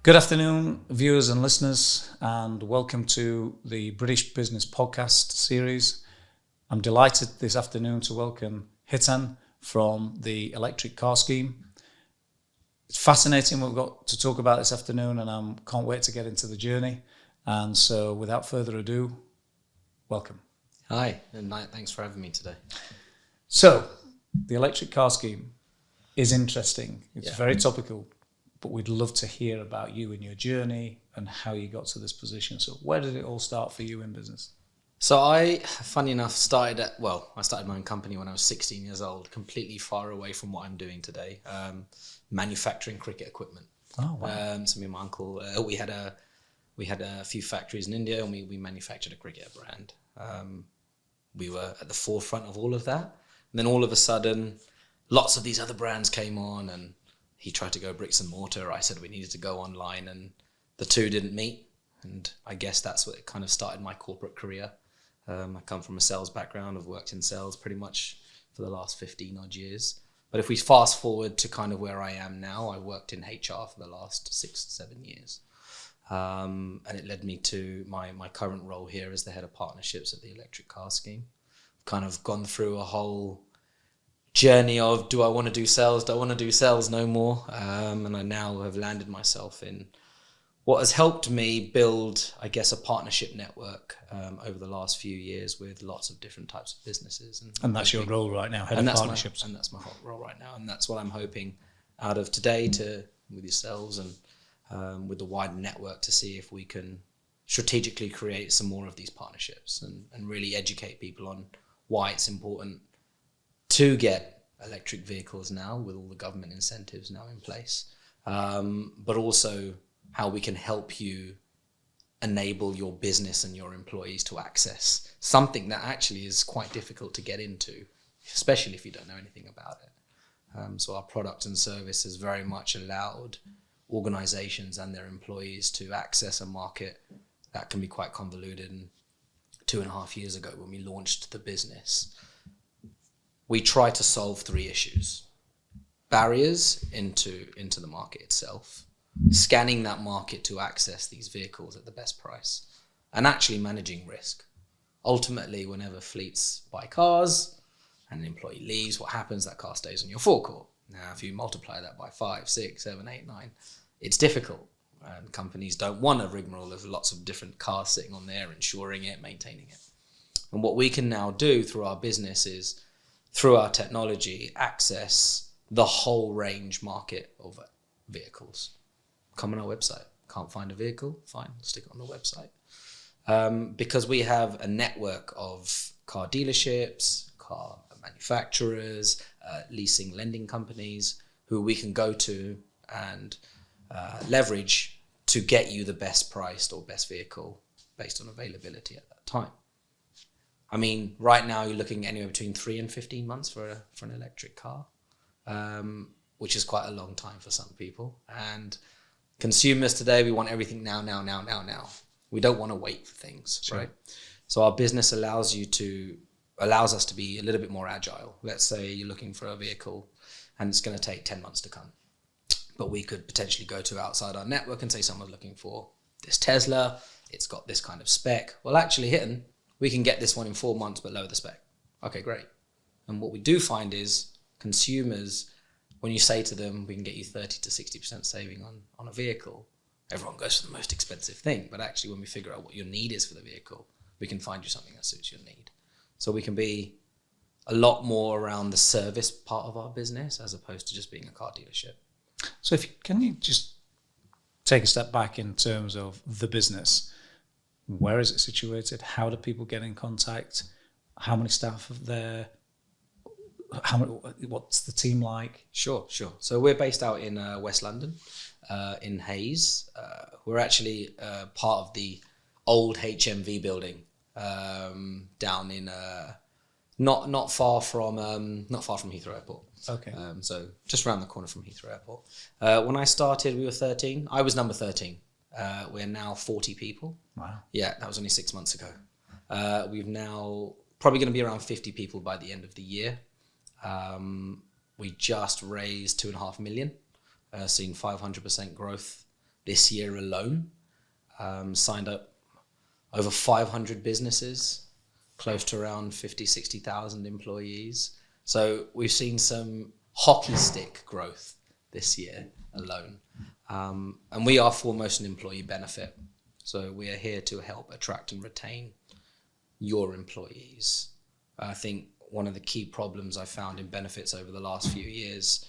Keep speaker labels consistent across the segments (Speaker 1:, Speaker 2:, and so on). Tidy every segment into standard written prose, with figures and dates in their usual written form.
Speaker 1: Good afternoon, viewers and listeners, and welcome to the British Business Podcast series. I'm delighted this afternoon to welcome Hitan from the electric car scheme. It's fascinating what we've got to talk about this afternoon, and I can't wait to get into the journey. And so, without further ado, welcome.
Speaker 2: Hi, and thanks for having me today.
Speaker 1: So, the electric car scheme is interesting. It's very topical. But we'd love to hear about you and your journey and how you got to this position. So where did it all start for you in business?
Speaker 2: So I, funny enough, started my own company when I was 16 years old, completely far away from what I'm doing today, manufacturing cricket equipment.
Speaker 1: Oh, wow.
Speaker 2: So me and my uncle, we had a few factories in India, and we manufactured a cricket brand. We were at the forefront of all of that. And then all of a sudden, lots of these other brands came on, and he tried to go bricks and mortar. I said we needed to go online, and the two didn't meet. And I guess that's what kind of started my corporate career. I come from a sales background. I've worked in sales pretty much for the last 15 odd years. But if we fast forward to kind of where I am now, I worked in HR for the last 6-7 years. And it led me to my current role here as the head of partnerships at the electric car scheme. I've kind of gone through a whole journey of, do I want to do sales? Do I want to do sales no more? And I now have landed myself in what has helped me build, I guess, a partnership network over the last few years with lots of different types of businesses.
Speaker 1: And that's your role right now, head of partnerships.
Speaker 2: And that's my whole role right now. And that's what I'm hoping out of today with yourselves and with the wider network to see if we can strategically create some more of these partnerships and really educate people on why it's important to get electric vehicles now with all the government incentives now in place, but also how we can help you enable your business and your employees to access something that actually is quite difficult to get into, especially if you don't know anything about it. So our product and service has very much allowed organizations and their employees to access a market that can be quite convoluted. And 2.5 years ago, when we launched the business, we try to solve 3 issues: barriers into the market itself, scanning that market to access these vehicles at the best price, and actually managing risk. Ultimately, whenever fleets buy cars and an employee leaves, what happens? That car stays on your forecourt. Now, if you multiply that by 5, 6, 7, 8, 9, it's difficult. And companies don't want a rigmarole of lots of different cars sitting on there, insuring it, maintaining it. And what we can now do through our business is, through our technology, access the whole range market of vehicles. Come on our website. Can't find a vehicle? Fine, stick it on the website. Because we have a network of car dealerships, car manufacturers, leasing, lending companies who we can go to and leverage to get you the best priced or best vehicle based on availability at that time. I mean, right now you're looking anywhere between 3 and 15 months for an electric car, which is quite a long time for some people. And consumers today, we want everything now. We don't want to wait for things, sure. Right? So our business allows us to be a little bit more agile. Let's say you're looking for a vehicle and it's going to take 10 months to come. But we could potentially go to outside our network and say someone's looking for this Tesla, it's got this kind of spec. Well, actually, Hitan, we can get this one in 4 months, but lower the spec. Okay, great. And what we do find is consumers, when you say to them, we can get you 30 to 60% saving on a vehicle, everyone goes for the most expensive thing. But actually, when we figure out what your need is for the vehicle, we can find you something that suits your need. So we can be a lot more around the service part of our business as opposed to just being a car dealership.
Speaker 1: So can you just take a step back in terms of the business? Where is it situated? How do people get in contact? How many staff are there? What's the team like?
Speaker 2: Sure. So we're based out in West London, in Hayes. We're actually part of the old HMV building down in not far from Heathrow Airport.
Speaker 1: Okay.
Speaker 2: So just around the corner from Heathrow Airport. When I started, we were 13. I was number 13. We're now 40 people.
Speaker 1: Wow.
Speaker 2: Yeah, that was only 6 months ago. We've now probably going to be around 50 people by the end of the year. We just raised 2.5 million, seen 500% growth this year alone. Signed up over 500 businesses, close to around 50, 60,000 employees. So we've seen some hockey stick growth this year alone. And we are foremost an employee benefit. So we are here to help attract and retain your employees. I think one of the key problems I found in benefits over the last few years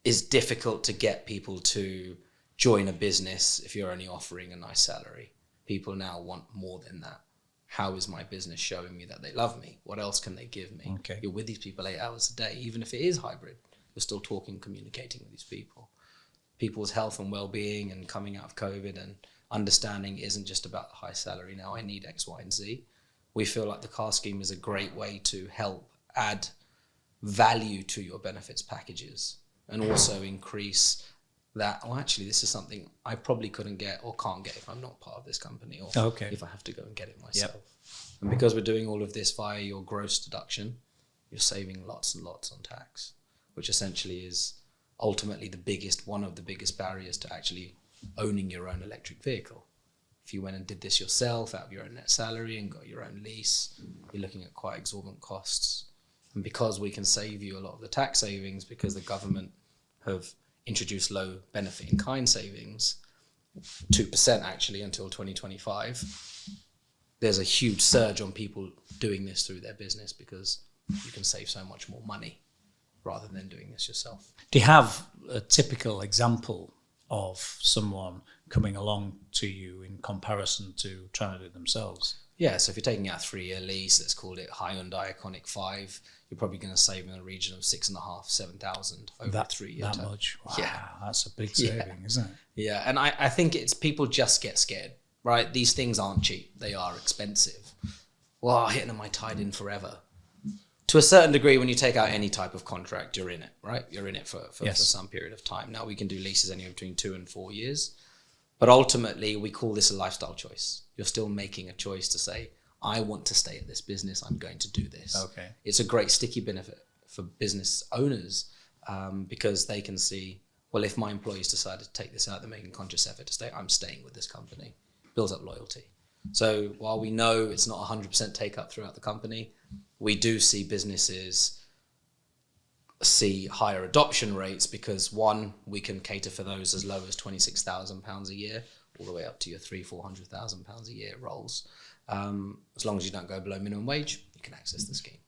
Speaker 2: is difficult to get people to join a business if you're only offering a nice salary. People now want more than that. How is my business showing me that they love me? What else can they give me?
Speaker 1: Okay.
Speaker 2: You're with these people 8 hours a day, even if it is hybrid. You're still talking, communicating with these people. People's health and well-being and coming out of COVID and understanding isn't just about the high salary. Now I need X, Y, and Z. We feel like the car scheme is a great way to help add value to your benefits packages and also increase that, oh, actually, this is something I probably couldn't get or can't get if I'm not part of this company, or if I have to go and get it myself. Yep. And because we're doing all of this via your gross deduction, you're saving lots and lots on tax, which essentially is ultimately one of the biggest barriers to actually owning your own electric vehicle. If you went and did this yourself out of your own net salary and got your own lease, you're looking at quite exorbitant costs. And because we can save you a lot of the tax savings, because the government have introduced low benefit in kind savings, 2% actually until 2025, there's a huge surge on people doing this through their business because you can save so much more money rather than doing this yourself.
Speaker 1: Do you have a typical example of someone coming along to you in comparison to trying to do it themselves?
Speaker 2: Yeah, so if you're taking out a 3-year lease, let's call it Hyundai Iconic 5, you're probably going to save in the region of 6,500-7,000 over a 3-year term.
Speaker 1: That much? Wow,
Speaker 2: yeah.
Speaker 1: That's a big saving, isn't it?
Speaker 2: Yeah, and I think it's people just get scared, right? These things aren't cheap. They are expensive. Well, Hiten, am I tied in forever? To a certain degree, when you take out any type of contract, you're in it, right? You're in it for some period of time. Now, we can do leases anywhere between 2 and 4 years. But ultimately, we call this a lifestyle choice. You're still making a choice to say, I want to stay at this business. I'm going to do this.
Speaker 1: Okay.
Speaker 2: It's a great sticky benefit for business owners because they can see, well, if my employees decide to take this out, they're making a conscious effort to stay. I'm staying with this company. Builds up loyalty. So while we know it's not 100% take up throughout the company, we do see businesses see higher adoption rates because, one, we can cater for those as low as £26,000 a year all the way up to your £300,000-400,000 a year roles. As long as you don't go below minimum wage, you can access the scheme.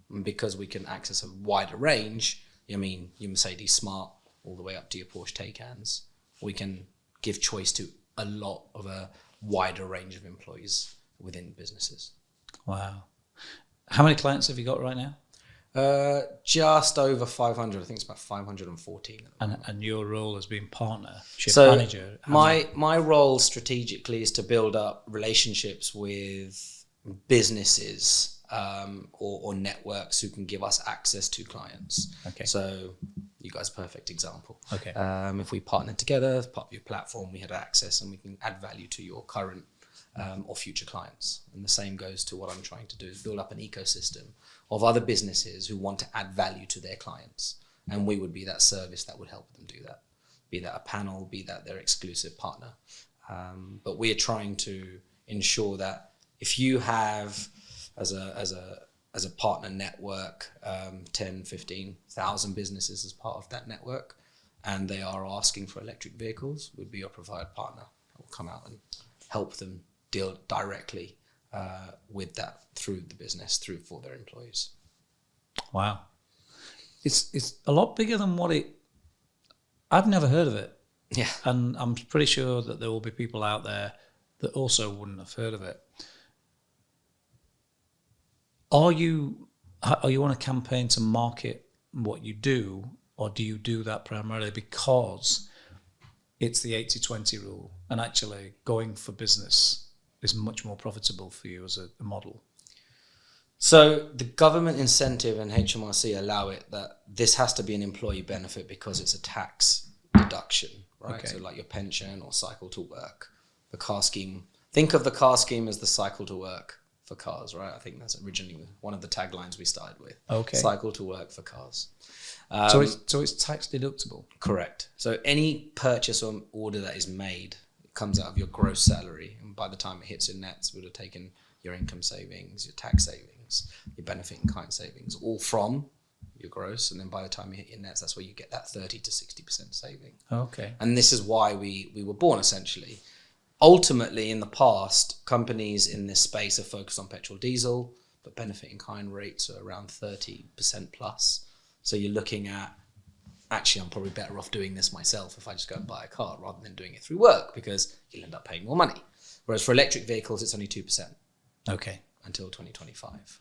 Speaker 2: And because we can access a wider range, I mean, your Mercedes Smart all the way up to your Porsche Taycans, we can give choice to a lot of a wider range of employees within businesses. Wow.
Speaker 1: How many clients have you got right now?
Speaker 2: Just over 500. I think it's about 514.
Speaker 1: And your role as being partnership
Speaker 2: so
Speaker 1: manager?
Speaker 2: My role strategically is to build up relationships with businesses or networks who can give us access to clients.
Speaker 1: Okay.
Speaker 2: So you guys are a perfect example.
Speaker 1: Okay.
Speaker 2: If we partner together as part of your platform, we have access and we can add value to your current or future clients. And the same goes to what I'm trying to do, is build up an ecosystem of other businesses who want to add value to their clients. And we would be that service that would help them do that. Be that a panel, be that their exclusive partner. But we are trying to ensure that if you have, as a partner network, 10, 15,000 businesses as part of that network, and they are asking for electric vehicles, we'd be your preferred partner. We'll come out and help them deal directly with that through the business, for their employees.
Speaker 1: Wow. It's a lot bigger than I've never heard of it.
Speaker 2: Yeah.
Speaker 1: And I'm pretty sure that there will be people out there that also wouldn't have heard of it. Are you on a campaign to market what you do, or do you do that primarily because it's the 80-20 rule and actually going for business is much more profitable for you as a model?
Speaker 2: So the government incentive and HMRC allow it that this has to be an employee benefit because it's a tax deduction, right? Okay. So like your pension or cycle to work. The car scheme, think of the car scheme as the cycle to work for cars, right? I think that's originally one of the taglines we started with.
Speaker 1: Okay.
Speaker 2: Cycle to work for cars.
Speaker 1: So it's tax deductible.
Speaker 2: Correct. So any purchase or order that is made comes out of your gross salary, and by the time it hits your nets, it would have taken your income savings, your tax savings, your benefit in kind savings, all from your gross, and then by the time you hit your nets, that's where you get that 30 to 60% saving.
Speaker 1: Okay.
Speaker 2: And this is why we were born, essentially. Ultimately, in the past, companies in this space are focused on petrol, diesel, but benefit in kind rates are around 30% plus. So you're looking at, actually, I'm probably better off doing this myself if I just go and buy a car rather than doing it through work, because you'll end up paying more money. Whereas for electric vehicles, it's only 2%.
Speaker 1: Okay.
Speaker 2: Until 2025.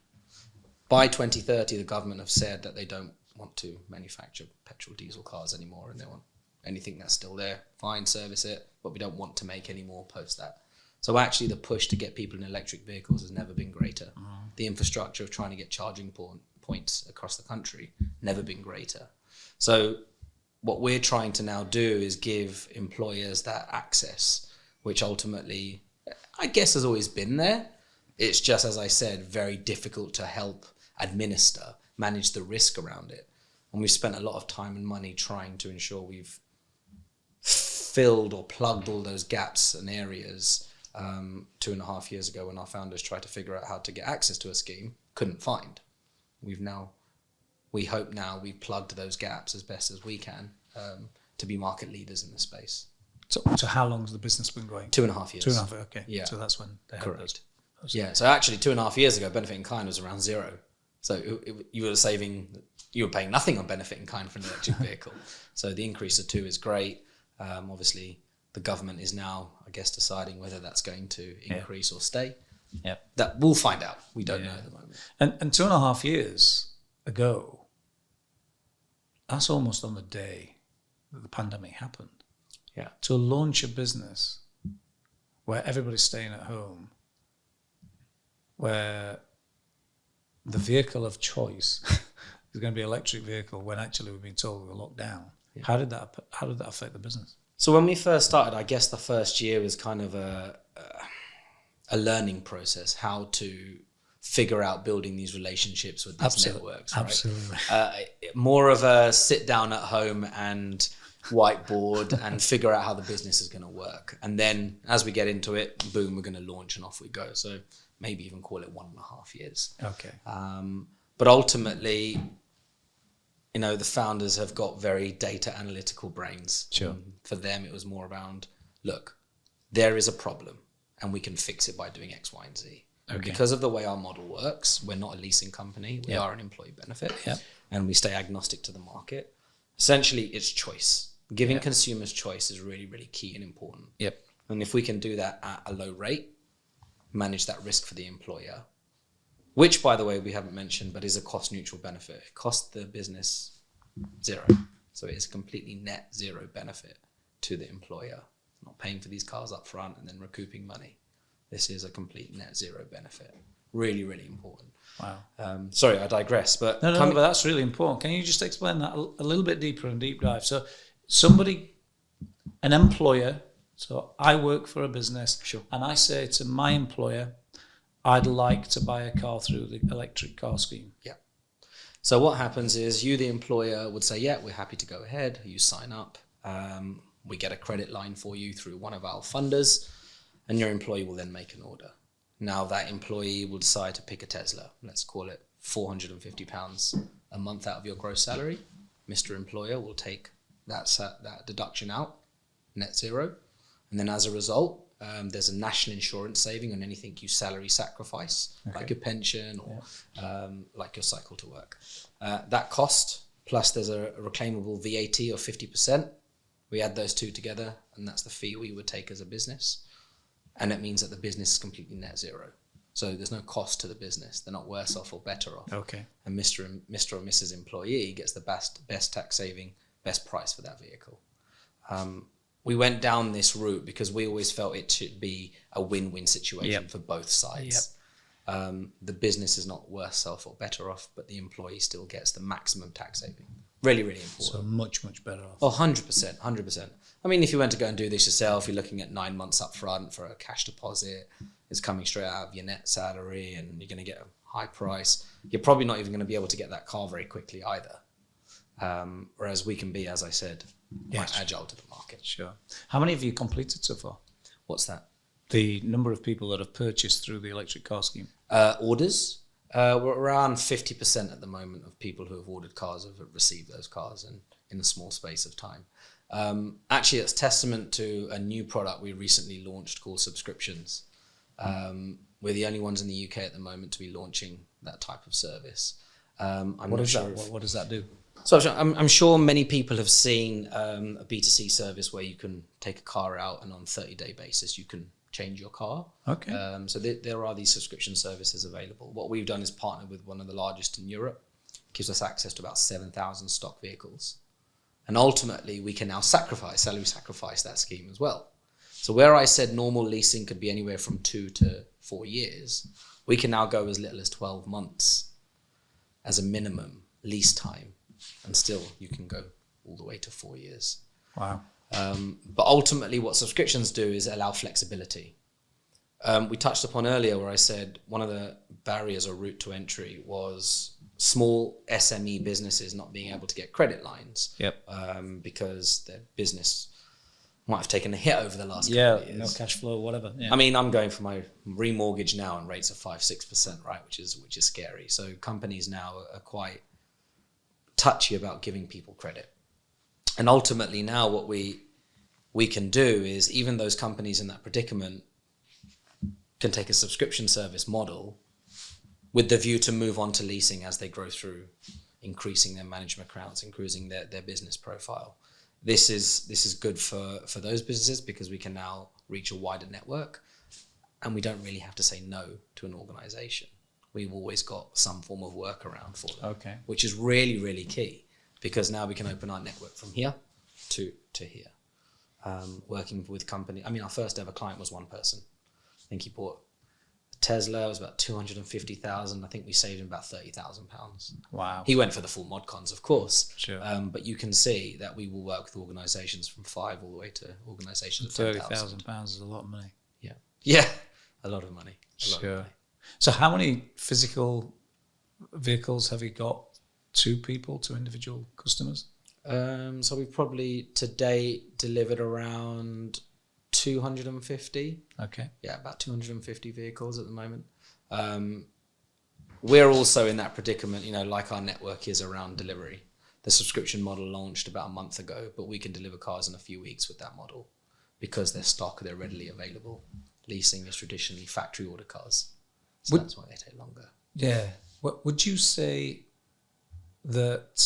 Speaker 2: By 2030, the government have said that they don't want to manufacture petrol diesel cars anymore, and they want anything that's still there, fine, service it, but we don't want to make any more post that. So actually the push to get people in electric vehicles has never been greater. The infrastructure of trying to get charging points across the country, never been greater. So what we're trying to now do is give employers that access, which ultimately, I guess, has always been there. It's just, as I said, very difficult to help administer, manage the risk around it. And we've spent a lot of time and money trying to ensure we've filled or plugged all those gaps and areas 2.5 years ago when our founders tried to figure out how to get access to a scheme, couldn't find. We hope now we've plugged those gaps as best as we can to be market leaders in the space.
Speaker 1: So how long has the business been going?
Speaker 2: 2.5 years.
Speaker 1: 2.5, okay.
Speaker 2: Yeah.
Speaker 1: So that's when they had those.
Speaker 2: Yeah, so actually 2.5 years ago, benefit in kind was around zero. So you were paying nothing on benefit in kind for an electric vehicle. So the increase of 2 is great. Obviously, the government is now, I guess, deciding whether that's going to increase or stay.
Speaker 1: Yeah,
Speaker 2: that we'll find out. We don't know at the moment.
Speaker 1: And 2.5 years ago, that's almost on the day that the pandemic happened.
Speaker 2: Yeah.
Speaker 1: To launch a business where everybody's staying at home, where the vehicle of choice is going to be an electric vehicle when actually we've been told we're locked down. Yeah. How did that affect the business?
Speaker 2: So when we first started, I guess the first year was kind of a learning process, how to figure out building these relationships with these networks. Right?
Speaker 1: Absolutely.
Speaker 2: More of a sit down at home and whiteboard and figure out how the business is going to work. And then as we get into it, boom, we're going to launch and off we go. So maybe even call it 1.5 years.
Speaker 1: Okay.
Speaker 2: But ultimately, the founders have got very data analytical brains.
Speaker 1: Sure.
Speaker 2: For them, it was more around, look, there is a problem and we can fix it by doing X, Y, and Z. Okay. And because of the way our model works, we're not a leasing company. We are an employee benefit. Yep. And we stay agnostic to the market. Essentially, it's choice. Giving consumers choice is really, really key and important.
Speaker 1: Yep.
Speaker 2: And if we can do that at a low rate, manage that risk for the employer, which, by the way, we haven't mentioned, but is a cost-neutral benefit. It costs the business zero. So it is a completely net zero benefit to the employer. Not paying for these cars up front and then recouping money. This is a complete net zero benefit. Really, really important.
Speaker 1: Wow.
Speaker 2: Sorry, I digress. But
Speaker 1: but that's really important. Can you just explain that a little bit deeper and deep dive? So somebody, an employer, so I work for a business,
Speaker 2: sure,
Speaker 1: and I say to my employer, I'd like to buy a car through the electric car scheme.
Speaker 2: Yeah. So what happens is you, the employer, would say, yeah, we're happy to go ahead. You sign up. We get a credit line for you through one of our funders, and your employee will then make an order. Now that employee will decide to pick a Tesla. Let's call it £450 a month out of your gross salary. Mr. Employer will take that deduction out, net zero. And then as a result, there's a national insurance saving on anything you salary sacrifice, like your pension or like your cycle to work. That cost, plus there's a reclaimable VAT of 50%. We add those two together, and that's the fee we would take as a business. And it means that the business is completely net zero. So there's no cost to the business. They're not worse off or better off.
Speaker 1: Okay.
Speaker 2: And Mr. or Mrs. Employee gets the best tax saving, best price for that vehicle. We went down this route because we always felt it should be a win-win situation for both sides. Yep. The business is not worse off or better off, but the employee still gets the maximum tax saving. Really, really important.
Speaker 1: So much, much better off.
Speaker 2: Oh, 100%, 100%. I mean, if you went to go and do this yourself, you're looking at 9 months up front for a cash deposit. It's coming straight out of your net salary, and you're going to get a high price. You're probably not even going to be able to get that car very quickly either. Whereas we can be, as I said, quite agile to the market.
Speaker 1: Sure. How many have you completed so far?
Speaker 2: What's that?
Speaker 1: The number of people that have purchased through the electric car scheme.
Speaker 2: Orders. We're around 50% at the moment of people who have ordered cars have received those cars in a small space of time. Actually, it's testament to a new product we recently launched called subscriptions. We're the only ones in the UK at the moment to be launching that type of service.
Speaker 1: What does that do?
Speaker 2: So I'm sure many people have seen a B2C service where you can take a car out and on a 30-day basis you can change your car.
Speaker 1: Okay.
Speaker 2: So there are these subscription services available. What we've done is partner with one of the largest in Europe. It gives us access to about 7,000 stock vehicles. And ultimately, we can now salary sacrifice that scheme as well. So where I said normal leasing could be anywhere from 2 to 4 years, we can now go as little as 12 months as a minimum lease time. And still, you can go all the way to 4 years.
Speaker 1: Wow.
Speaker 2: But ultimately, what subscriptions do is allow flexibility. We touched upon earlier where I said one of the barriers or route to entry was small SME businesses not being able to get credit lines.
Speaker 1: Yep.
Speaker 2: Because their business might have taken a hit over the last couple of years.
Speaker 1: No cash flow, whatever. Yeah.
Speaker 2: I mean, I'm going for my remortgage now and rates of 5-6%, right, which is scary. So companies now are quite touchy about giving people credit. And ultimately now what we can do is even those companies in that predicament can take a subscription service model with the view to move on to leasing as they grow through increasing their management accounts, increasing their business profile. This is good for those businesses because we can now reach a wider network and we don't really have to say no to an organization. We've always got some form of workaround for them,
Speaker 1: okay,
Speaker 2: which is really, really key because now we can open our network from here to here. Working with company. I mean, our first ever client was one person. I think he bought a Tesla. It was about 250,000. I think we saved him about £30,000.
Speaker 1: Wow.
Speaker 2: He went for the full mod cons, of course.
Speaker 1: Sure.
Speaker 2: But you can see that we will work with organisations from 5 all the way to organisations of 10,000.
Speaker 1: £30,000 is a lot of money.
Speaker 2: Yeah. Yeah. A lot of money.
Speaker 1: Sure. So how many physical vehicles have you got to individual customers?
Speaker 2: So we've probably to date delivered around 250.
Speaker 1: Okay.
Speaker 2: Yeah, about 250 vehicles at the moment. We're also in that predicament, like our network is around delivery. The subscription model launched about a month ago, but we can deliver cars in a few weeks with that model because they're readily available. Leasing is traditionally factory order cars. So that's why they take longer.
Speaker 1: Yeah. Would you say that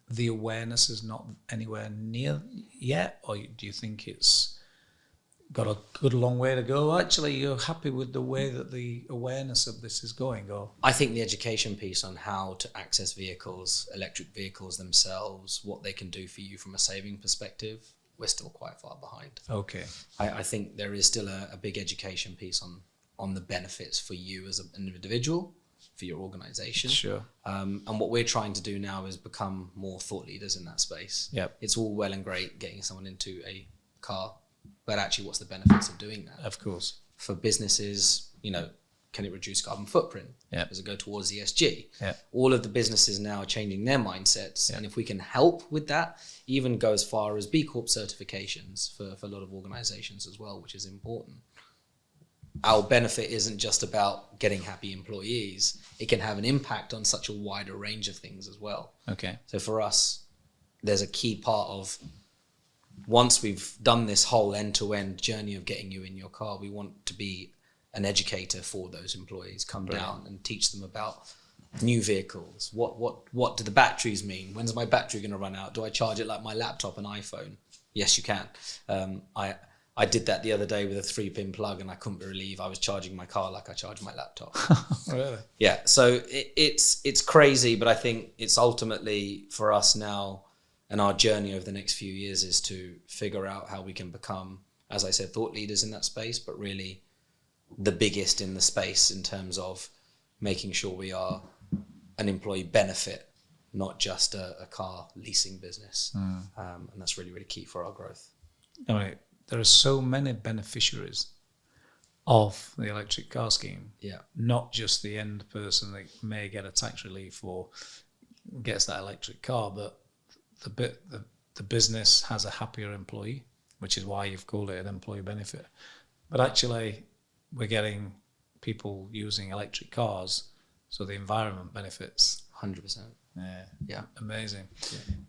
Speaker 1: the awareness is not anywhere near yet, or do you think it's got a good long way to go? Actually, you're happy with the way that the awareness of this is going? Or
Speaker 2: I think the education piece on how to access vehicles, electric vehicles themselves, what they can do for you from a saving perspective, we're still quite far behind.
Speaker 1: Okay.
Speaker 2: I think there is still a big education piece on the benefits for you as an individual, for your organization.
Speaker 1: Sure.
Speaker 2: And what we're trying to do now is become more thought leaders in that space.
Speaker 1: Yep.
Speaker 2: It's all well and great getting someone into a car, but actually what's the benefits of doing that?
Speaker 1: Of course.
Speaker 2: For businesses, can it reduce carbon footprint?
Speaker 1: Yep.
Speaker 2: Does it go towards ESG?
Speaker 1: Yep.
Speaker 2: All of the businesses now are changing their mindsets.
Speaker 1: Yep.
Speaker 2: And if we can help with that, even go as far as B Corp certifications for a lot of organizations as well, which is important. Our benefit isn't just about getting happy employees. It can have an impact on such a wider range of things as well.
Speaker 1: Okay.
Speaker 2: So for us, there's a key part of once we've done this whole end-to-end journey of getting you in your car, we want to be an educator for those employees. Come down and teach them about new vehicles. What do the batteries mean? When's my battery going to run out? Do I charge it like my laptop and iPhone? Yes, you can. I did that the other day with a 3-pin plug and I couldn't believe I was charging my car like I charge my laptop.
Speaker 1: Really?
Speaker 2: Yeah. So it's crazy, but I think it's ultimately for us now and our journey over the next few years is to figure out how we can become, as I said, thought leaders in that space, but really the biggest in the space in terms of making sure we are an employee benefit, not just a car leasing business. And that's really, really key for our growth.
Speaker 1: I mean, there are so many beneficiaries of the electric car scheme.
Speaker 2: Yeah.
Speaker 1: Not just the end person that may get a tax relief or gets that electric car, but the business has a happier employee, which is why you've called it an employee benefit. But actually, we're getting people using electric cars, so the environment benefits.
Speaker 2: 100%.
Speaker 1: Yeah. Amazing.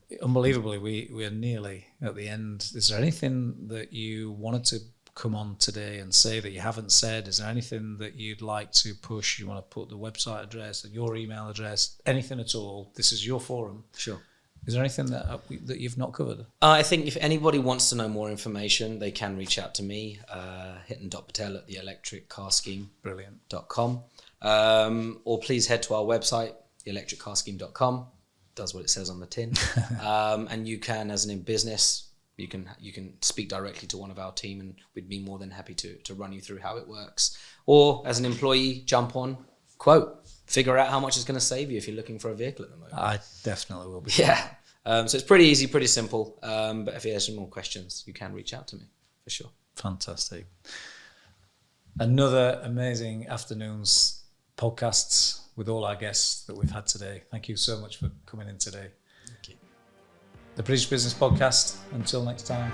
Speaker 1: Yeah. Unbelievably, we are nearly at the end. Is there anything that you wanted to come on today and say that you haven't said? Is there anything that you'd like to push? You want to put the website address, your email address, anything at all? This is your forum.
Speaker 2: Sure.
Speaker 1: Is there anything that you've not covered?
Speaker 2: I think if anybody wants to know more information, they can reach out to me, Hiten Patel at theelectriccarscheme.com. Or please head to our website, theelectriccarscheme.com. Does what it says on the tin. And you can, as an in business, you can speak directly to one of our team, and we'd be more than happy to run you through how it works. Or as an employee, jump on, quote, figure out how much it's going to save you if you're looking for a vehicle at the moment.
Speaker 1: I definitely will be.
Speaker 2: Yeah. So it's pretty easy, pretty simple. But if you have some more questions, you can reach out to me for sure.
Speaker 1: Fantastic. Another amazing afternoon's podcasts with all our guests that we've had today. Thank you so much for coming in today.
Speaker 2: Thank you.
Speaker 1: The British Business Podcast. Until next time.